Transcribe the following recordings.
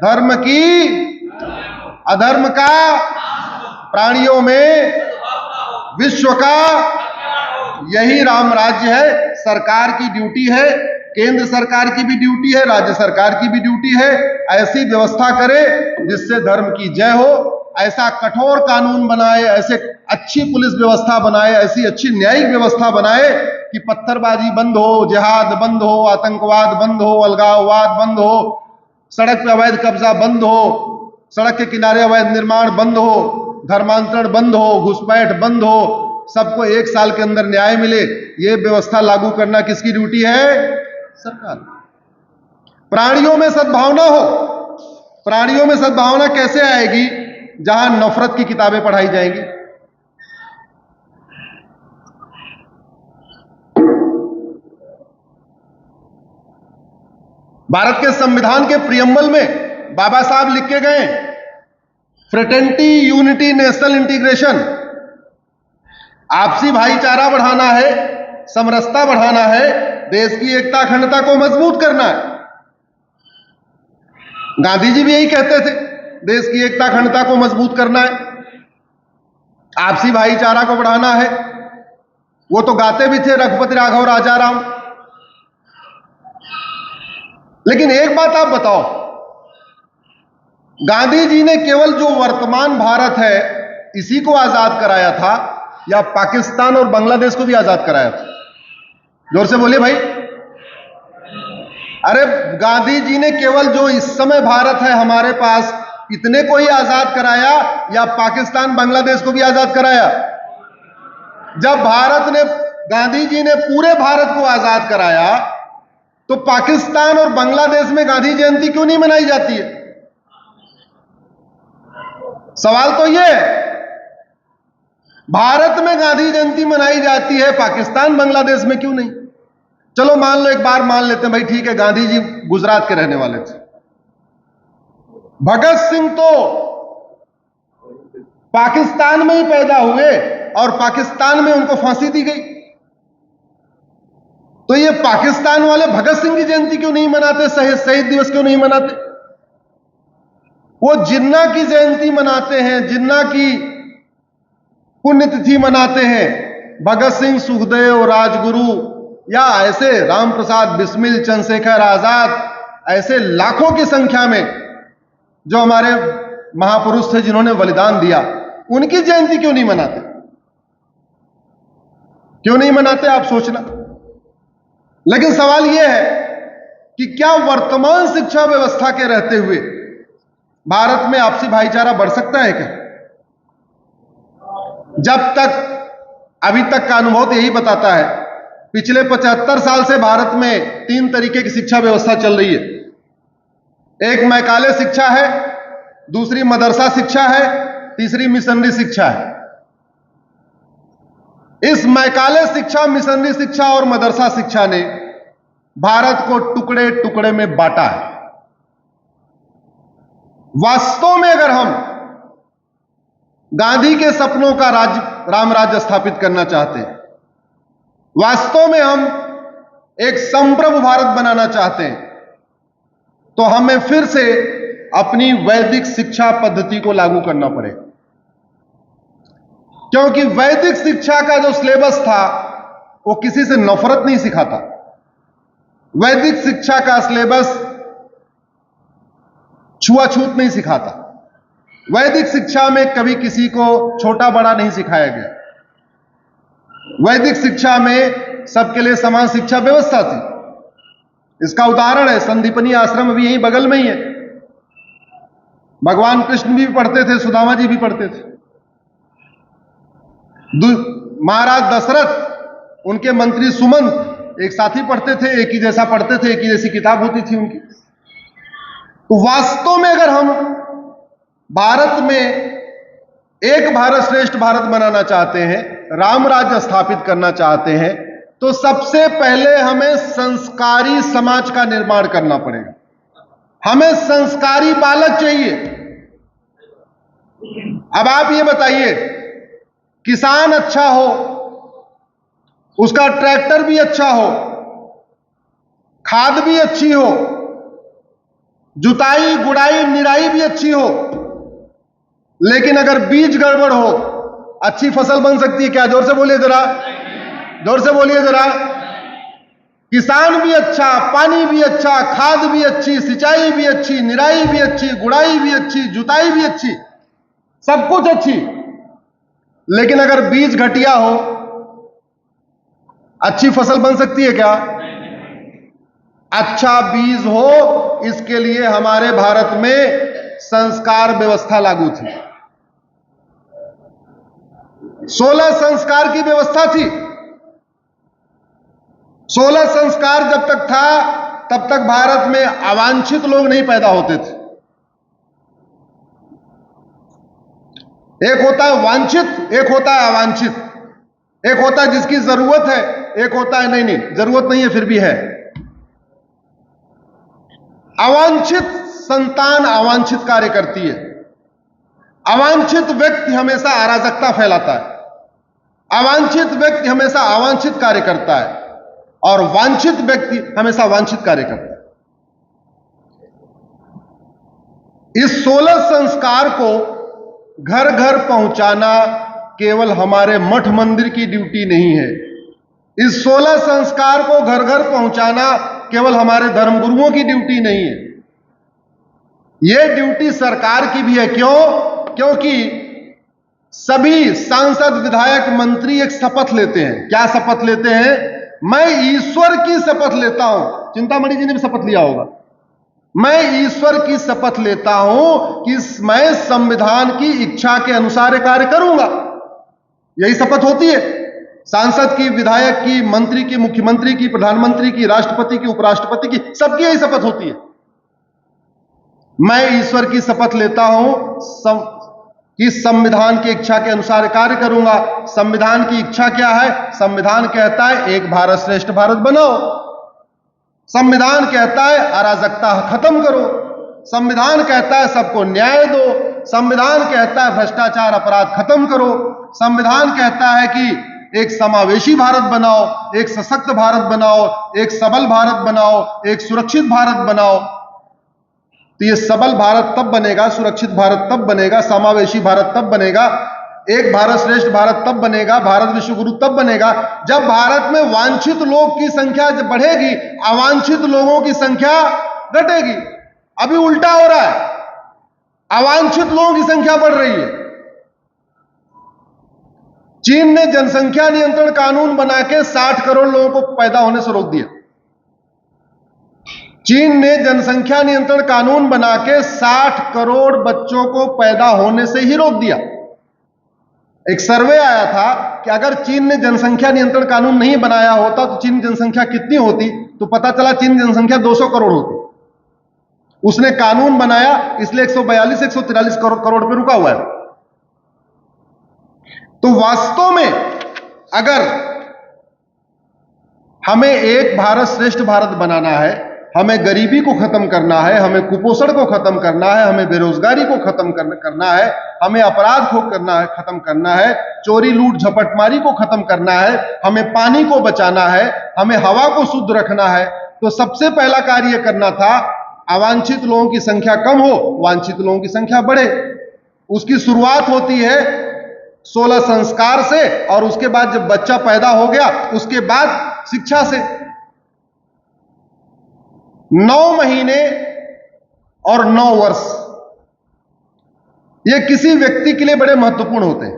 धर्म की, अधर्म का, प्राणियों में विश्व का, यही राम राज्य है। सरकार की ड्यूटी है, केंद्र सरकार की भी ड्यूटी है, राज्य सरकार की भी ड्यूटी है, ऐसी व्यवस्था करे जिससे धर्म की जय हो। ऐसा कठोर कानून बनाए, ऐसे अच्छी पुलिस व्यवस्था बनाए, ऐसी अच्छी न्यायिक व्यवस्था बनाए कि पत्थरबाजी बंद हो, जिहाद बंद हो, आतंकवाद बंद हो, अलगाववाद बंद हो, सड़क पे अवैध कब्जा बंद हो, सड़क के किनारे अवैध निर्माण बंद हो, धर्मांतरण बंद हो, घुसपैठ बंद हो, सबको 1 साल के अंदर न्याय मिले। ये व्यवस्था लागू करना किसकी ड्यूटी है? सरकार। प्राणियों में सद्भावना हो। प्राणियों में सद्भावना कैसे आएगी? जहां नफरत की किताबें पढ़ाई जाएंगी। भारत के संविधान के प्रियम्बल में बाबा साहब लिख के गए, फ्रेटर्निटी, यूनिटी, नेशनल इंटीग्रेशन। आपसी भाईचारा बढ़ाना है, समरसता बढ़ाना है, देश की एकता अखंडता को मजबूत करना है। गांधी जी भी यही कहते थे, देश की एकता अखंडता को मजबूत करना है, आपसी भाईचारा को बढ़ाना है। वो तो गाते भी थे, रघुपति राघव राजा राम। लेकिन एक बात आप बताओ, गांधी जी ने केवल जो वर्तमान भारत है इसी को आजाद कराया था या पाकिस्तान और बांग्लादेश को भी आजाद कराया था? जोर से बोलिए भाई। अरे गांधी जी ने केवल जो इस समय भारत है हमारे पास, इतने को ही आजाद कराया या पाकिस्तान बांग्लादेश को भी आजाद कराया? जब गांधी जी ने पूरे भारत को आजाद कराया तो पाकिस्तान और बांग्लादेश में गांधी जयंती क्यों नहीं मनाई जाती है? सवाल तो यह है। भारत में गांधी जयंती मनाई जाती है, पाकिस्तान बांग्लादेश में क्यों नहीं? चलो मान लो, एक बार मान लेते हैं भाई, ठीक है, गांधी जी गुजरात के रहने वाले थे। भगत सिंह तो पाकिस्तान में ही पैदा हुए और पाकिस्तान में उनको फांसी दी गई। तो ये पाकिस्तान वाले भगत सिंह की जयंती क्यों नहीं मनाते, शहीद दिवस क्यों नहीं मनाते? वो जिन्ना की जयंती मनाते हैं, जिन्ना की पुण्यतिथि मनाते हैं। भगत सिंह, सुखदेव, राजगुरु या ऐसे राम प्रसाद बिस्मिल, चंद्रशेखर आजाद, ऐसे लाखों की संख्या में जो हमारे महापुरुष थे जिन्होंने बलिदान दिया, उनकी जयंती क्यों नहीं मनाते? क्यों नहीं मनाते आप सोचना। लेकिन सवाल यह है कि क्या वर्तमान शिक्षा व्यवस्था के रहते हुए भारत में आपसी भाईचारा बढ़ सकता है क्या? जब तक, अभी तक का अनुभव तो यही बताता है, पिछले 75 साल से भारत में 3 तरीके की शिक्षा व्यवस्था चल रही है। एक मैकाले शिक्षा है, दूसरी मदरसा शिक्षा है, तीसरी मिशनरी शिक्षा है। इस मैकाले शिक्षा, मिशनरी शिक्षा और मदरसा शिक्षा ने भारत को टुकड़े टुकड़े में बांटा है। वास्तव में अगर हम गांधी के सपनों का राम राज्य स्थापित करना चाहते हैं, वास्तव में हम एक संप्रभु भारत बनाना चाहते हैं, तो हमें फिर से अपनी वैदिक शिक्षा पद्धति को लागू करना पड़ेगा। क्योंकि वैदिक शिक्षा का जो सिलेबस था वो किसी से नफरत नहीं सिखाता। वैदिक शिक्षा का सिलेबस छुआछूत नहीं सिखाता। वैदिक शिक्षा में कभी किसी को छोटा बड़ा नहीं सिखाया गया। वैदिक शिक्षा में सबके लिए समान शिक्षा व्यवस्था थी। इसका उदाहरण है संदीपनी आश्रम, अभी यहीं बगल में ही है। भगवान कृष्ण भी पढ़ते थे, सुदामा जी भी पढ़ते थे। महाराज दशरथ, उनके मंत्री सुमंत एक साथ ही पढ़ते थे, एक ही जैसा पढ़ते थे, एक ही जैसी किताब होती थी उनकी। तो वास्तव में अगर हम भारत में एक भारत श्रेष्ठ भारत बनाना चाहते हैं, राम राज्य स्थापित करना चाहते हैं, तो सबसे पहले हमें संस्कारी समाज का निर्माण करना पड़ेगा। हमें संस्कारी बालक चाहिए। अब आप ये बताइए, किसान अच्छा हो, उसका ट्रैक्टर भी अच्छा हो, खाद भी अच्छी हो, जुताई, गुड़ाई, निराई भी अच्छी हो, लेकिन अगर बीज गड़बड़ हो, अच्छी फसल बन सकती है क्या? जोर से बोलिए जरा, जोर से बोलिए जरा। किसान भी अच्छा, पानी भी अच्छा, खाद भी अच्छी, सिंचाई भी अच्छी, निराई भी अच्छी, गुड़ाई भी अच्छी, जुताई भी अच्छी, सब कुछ अच्छी, लेकिन अगर बीज घटिया हो, अच्छी फसल बन सकती है क्या? अच्छा बीज हो, इसके लिए हमारे भारत में संस्कार व्यवस्था लागू थी। 16 संस्कार की व्यवस्था थी। 16 संस्कार जब तक था, तब तक भारत में अवांछित लोग नहीं पैदा होते थे। एक होता है वांछित, एक होता है अवांछित। एक होता है जिसकी जरूरत है, एक होता है नहीं नहीं जरूरत नहीं है फिर भी है। अवांछित संतान अवांछित कार्य करती है। अवांछित व्यक्ति हमेशा अराजकता फैलाता है। अवांछित व्यक्ति हमेशा अवांछित कार्य करता है, और वांछित व्यक्ति हमेशा वांछित कार्य करता है। इस 16 संस्कार को घर घर पहुंचाना केवल हमारे मठ मंदिर की ड्यूटी नहीं है। इस 16 संस्कार को घर घर पहुंचाना केवल हमारे धर्मगुरुओं की ड्यूटी नहीं है, यह ड्यूटी सरकार की भी है। क्यों? क्योंकि सभी सांसद, विधायक, मंत्री एक शपथ लेते हैं। क्या शपथ लेते हैं? मैं ईश्वर की शपथ लेता हूं। चिंतामणि जी ने भी शपथ लिया होगा। मैं ईश्वर की शपथ लेता हूं कि मैं संविधान की इच्छा के अनुसार कार्य करूंगा। यही शपथ होती है सांसद की, विधायक की, मंत्री की, मुख्यमंत्री की, प्रधानमंत्री की, राष्ट्रपति की, उपराष्ट्रपति की, सबकी यही शपथ होती है। मैं ईश्वर की शपथ लेता हूं कि संविधान की इच्छा के अनुसार कार्य करूंगा। संविधान की इच्छा क्या है? संविधान कहता है एक भारत श्रेष्ठ भारत बनाओ। संविधान कहता है अराजकता खत्म करो। संविधान कहता है सबको न्याय दो। संविधान कहता है भ्रष्टाचार, अपराध खत्म करो। संविधान कहता है कि एक समावेशी भारत बनाओ, एक सशक्त भारत बनाओ, एक सबल भारत बनाओ, एक सुरक्षित भारत बनाओ। तो ये सबल भारत तब बनेगा, सुरक्षित भारत तब बनेगा, समावेशी भारत तब बनेगा, एक भारत श्रेष्ठ भारत तब बनेगा, भारत विश्वगुरु तब बनेगा जब भारत में वांछित लोग की संख्या जब बढ़ेगी, अवांछित लोगों की संख्या घटेगी। अभी उल्टा हो रहा है, अवांछित लोगों की संख्या बढ़ रही है। चीन ने जनसंख्या नियंत्रण कानून बना के 60 करोड़ लोगों को पैदा होने से रोक दिया। चीन ने जनसंख्या नियंत्रण कानून बना के 60 करोड़ बच्चों को पैदा होने से ही रोक दिया। एक सर्वे आया था कि अगर चीन ने जनसंख्या नियंत्रण कानून नहीं बनाया होता तो चीन की जनसंख्या कितनी होती, तो पता चला चीन की जनसंख्या 200 करोड़ होती। उसने कानून बनाया, इसलिए 142 143 करोड़ पे रुका हुआ है। तो वास्तव में अगर हमें एक भारत श्रेष्ठ भारत बनाना है, हमें गरीबी को खत्म करना है, हमें कुपोषण को खत्म करना है, हमें बेरोजगारी को खत्म करना है, हमें अपराध को खत्म करना है, चोरी लूट झपटमारी को खत्म करना है, हमें पानी को बचाना है, हमें हवा को शुद्ध रखना है, तो सबसे पहला कार्य करना था अवांछित लोगों की संख्या कम हो, वांछित लोगों की संख्या बढ़े। उसकी शुरुआत होती है 16 संस्कार से, और उसके बाद जब बच्चा पैदा हो गया उसके बाद शिक्षा से। 9 महीने और 9 वर्ष ये किसी व्यक्ति के लिए बड़े महत्वपूर्ण होते हैं।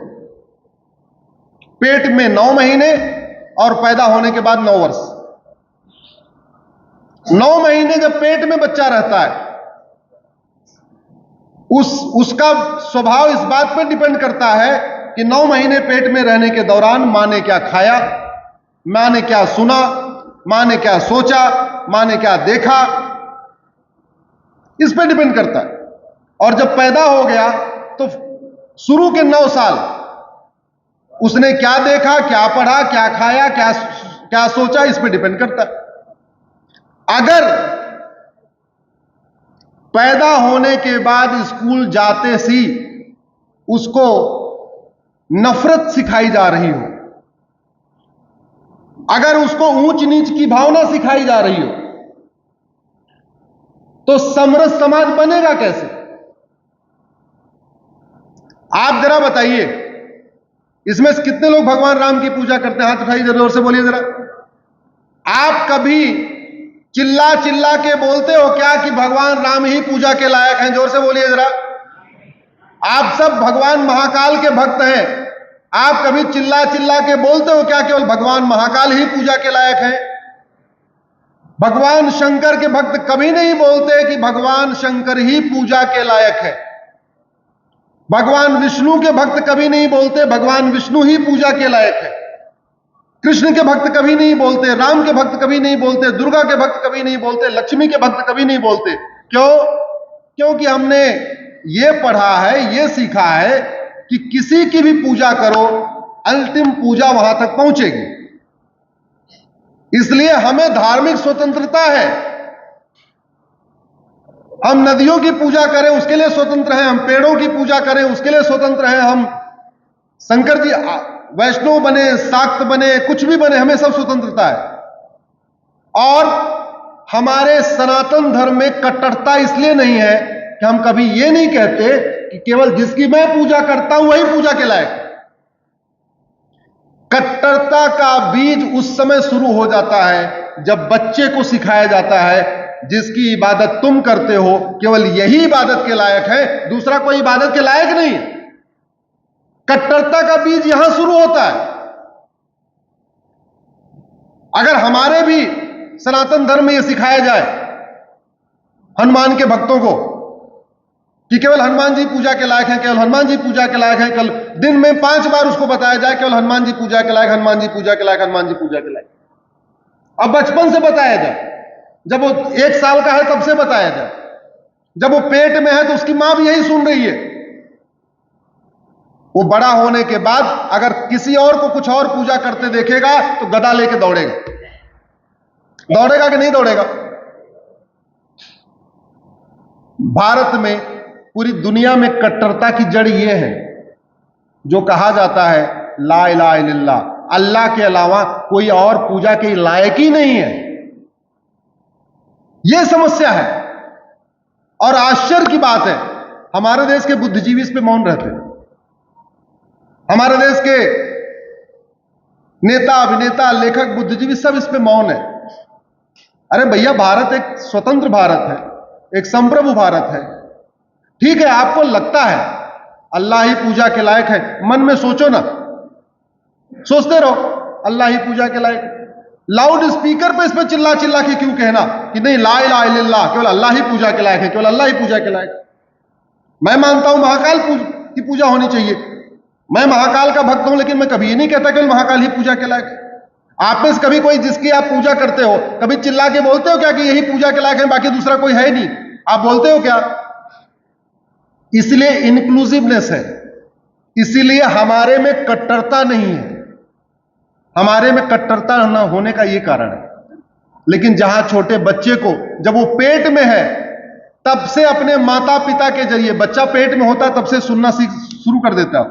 पेट में 9 महीने और पैदा होने के बाद 9 वर्ष। 9 महीने जब पेट में बच्चा रहता है, उसका स्वभाव इस बात पर डिपेंड करता है कि 9 महीने पेट में रहने के दौरान मां ने क्या खाया, मां ने क्या सुना, मां ने क्या सोचा, मां ने क्या देखा, इस पर डिपेंड करता है। और जब पैदा हो गया तो शुरू के 9 साल उसने क्या देखा, क्या पढ़ा, क्या खाया, क्या सोचा, इस पर डिपेंड करता है। अगर पैदा होने के बाद स्कूल जाते सी उसको नफरत सिखाई जा रही हो, अगर उसको ऊंच नीच की भावना सिखाई जा रही हो, तो समरस समाज बनेगा कैसे? आप जरा बताइए, इसमें से कितने लोग भगवान राम की पूजा करते हैं? हाथ उठाइए, जोर से बोलिए जरा। आप कभी चिल्ला चिल्ला के बोलते हो क्या कि भगवान राम ही पूजा के लायक हैं? जोर से बोलिए जरा। आप सब भगवान महाकाल के भक्त हैं, आप कभी चिल्ला चिल्ला के बोलते हो क्या केवल भगवान महाकाल ही पूजा के लायक हैं? भगवान शंकर के भक्त कभी नहीं बोलते कि भगवान शंकर ही पूजा के लायक है। भगवान विष्णु के भक्त कभी नहीं बोलते भगवान विष्णु ही पूजा के लायक है। कृष्ण के भक्त कभी नहीं बोलते, राम के भक्त कभी नहीं बोलते, दुर्गा के भक्त कभी नहीं बोलते, लक्ष्मी के भक्त कभी नहीं बोलते। क्यों? क्योंकि हमने ये पढ़ा है, ये सीखा है कि किसी की भी पूजा करो, अंतिम पूजा वहां तक पहुंचेगी। इसलिए हमें धार्मिक स्वतंत्रता है। हम नदियों की पूजा करें उसके लिए स्वतंत्र हैं, हम पेड़ों की पूजा करें उसके लिए स्वतंत्र हैं, हम शंकर जी वैष्णव बने, शाक्त बने, कुछ भी बने, हमें सब स्वतंत्रता है। और हमारे सनातन धर्म में कट्टरता इसलिए नहीं है कि हम कभी ये नहीं कहते कि केवल जिसकी मैं पूजा करता हूं वही पूजा के लायक है। कट्टरता का बीज उस समय शुरू हो जाता है जब बच्चे को सिखाया जाता है जिसकी इबादत तुम करते हो केवल यही इबादत के लायक है, दूसरा कोई इबादत के लायक नहीं। कट्टरता का बीज यहां शुरू होता है। अगर हमारे भी सनातन धर्म में यह सिखाया जाए हनुमान के भक्तों को कि केवल हनुमान जी पूजा के लायक हैं, केवल हनुमान जी पूजा के लायक हैं, कल दिन में 5 बार उसको बताया जाए केवल हनुमान जी पूजा के लायक, हनुमान जी पूजा के लायक, हनुमान जी पूजा के लायक। अब बचपन से बताया जाए, जब वो 1 साल का है तब से बताया जाए, जब वो पेट में है तो उसकी मां भी यही सुन रही है। वो बड़ा होने के बाद अगर किसी और को कुछ और पूजा करते देखेगा तो गदा लेके दौड़ेगा। दौड़ेगा कि नहीं दौड़ेगा? भारत में, पूरी दुनिया में कट्टरता की जड़ यह है जो कहा जाता है ला इलाहा इल्लल्लाह, अल्लाह के अलावा कोई और पूजा के लायक ही नहीं है। यह समस्या है। और आश्चर्य की बात है हमारे देश के बुद्धिजीवी इस पे मौन रहते हैं। हमारे देश के नेता, अभिनेता, लेखक, बुद्धिजीवी सब इस पे मौन है। अरे भैया, भारत एक स्वतंत्र भारत है, एक संप्रभु भारत है। ठीक है, आपको लगता है अल्लाह ही पूजा के लायक है, मन में सोचो ना, सोचते रहो अल्लाह ही पूजा के लायक। लाउड स्पीकर पे इस पे चिल्ला चिल्ला के क्यों कहना कि नहीं ला इलाहा इल्लल्लाह, केवल अल्लाह ही पूजा के लायक है, केवल अल्लाह ही पूजा के लायक। मैं मानता हूं महाकाल की पूजा होनी चाहिए, मैं महाकाल का भक्त हूं, लेकिन मैं कभी ये नहीं कहता केवल महाकाल ही पूजा के लायक है। आप में से कभी कोई जिसकी आप पूजा करते हो कभी चिल्ला के बोलते हो क्या कि यही पूजा के लायक है, बाकी दूसरा कोई है नहीं? आप बोलते हो क्या? इसलिए इंक्लूसिवनेस है, इसीलिए हमारे में कट्टरता नहीं है। हमारे में कट्टरता न होने का यह कारण है। लेकिन जहां छोटे बच्चे को जब वो पेट में है तब से अपने माता पिता के जरिए, बच्चा पेट में होता है तब से सुनना शुरू कर देता है,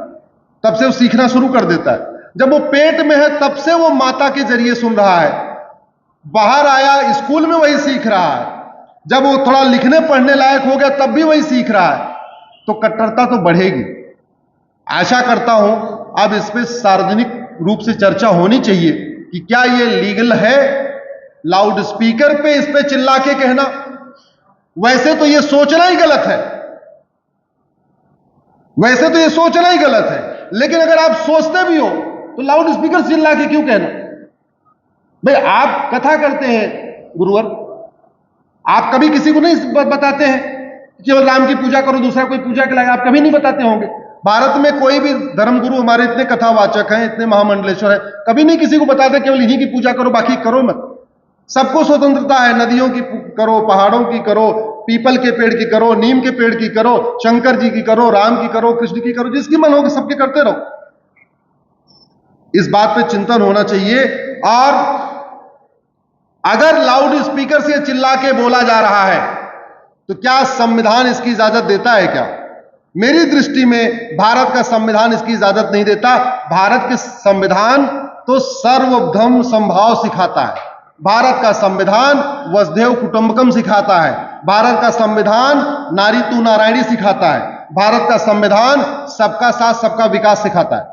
तब से वो सीखना शुरू कर देता है। जब वो पेट में है तब से वो माता के जरिए सुन रहा है, बाहर आया स्कूल में वही सीख रहा है, जब वो थोड़ा लिखने पढ़ने लायक हो गया तब भी वही सीख रहा है। तो कट्टरता तो बढ़ेगी। आशा करता हूं अब इस पे सार्वजनिक रूप से चर्चा होनी चाहिए कि क्या ये लीगल है लाउड स्पीकर पे इस पे चिल्ला के कहना। वैसे तो ये सोचना ही गलत है, वैसे तो ये सोचना ही गलत है, लेकिन अगर आप सोचते भी हो तो लाउड स्पीकर चिल्ला के क्यों कहना? भाई, आप कथा करते हैं गुरुवर, आप कभी किसी को नहीं बताते हैं केवल राम की पूजा करो, दूसरा कोई पूजा के लायक आप कभी नहीं बताते होंगे। भारत में कोई भी धर्मगुरु, हमारे इतने कथावाचक हैं, इतने महामंडलेश्वर हैं, कभी नहीं किसी को बताते केवल इन्हीं की पूजा करो, बाकी करो मत। सबको स्वतंत्रता है, नदियों की करो, पहाड़ों की करो, पीपल के पेड़ की करो, नीम के पेड़ की करो, शंकर जी की करो, राम की करो, कृष्ण की करो, जिसकी मन होगी सबके करते रहो। इस बात पे चिंतन होना चाहिए। और अगर लाउड स्पीकर से चिल्ला के बोला जा रहा है तो क्या संविधान इसकी इजाजत देता है? क्या? मेरी दृष्टि में भारत का संविधान इसकी इजाजत नहीं देता। भारत के संविधान तो सर्वधर्म समभाव सिखाता है, भारत का संविधान वसुधैव कुटुंबकम सिखाता है, भारत का संविधान नारी तू नारायणी सिखाता है, भारत का संविधान सबका साथ सबका विकास सिखाता है।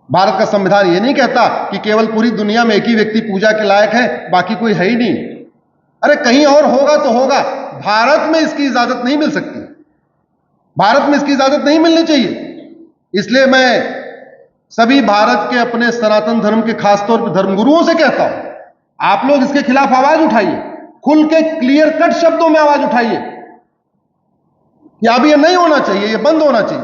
भारत का संविधान यह नहीं कहता कि केवल पूरी दुनिया में एक ही व्यक्ति पूजा के लायक है, बाकी कोई है ही नहीं। अरे कहीं और होगा तो होगा, भारत में इसकी इजाजत नहीं मिल सकती, भारत में इसकी इजाजत नहीं मिलनी चाहिए। इसलिए मैं सभी भारत के अपने सनातन धर्म के खासतौर पर धर्मगुरुओं से कहता हूं, आप लोग इसके खिलाफ आवाज उठाइए, खुल के क्लियर कट शब्दों में आवाज उठाइए कि अब ये नहीं होना चाहिए, ये बंद होना चाहिए।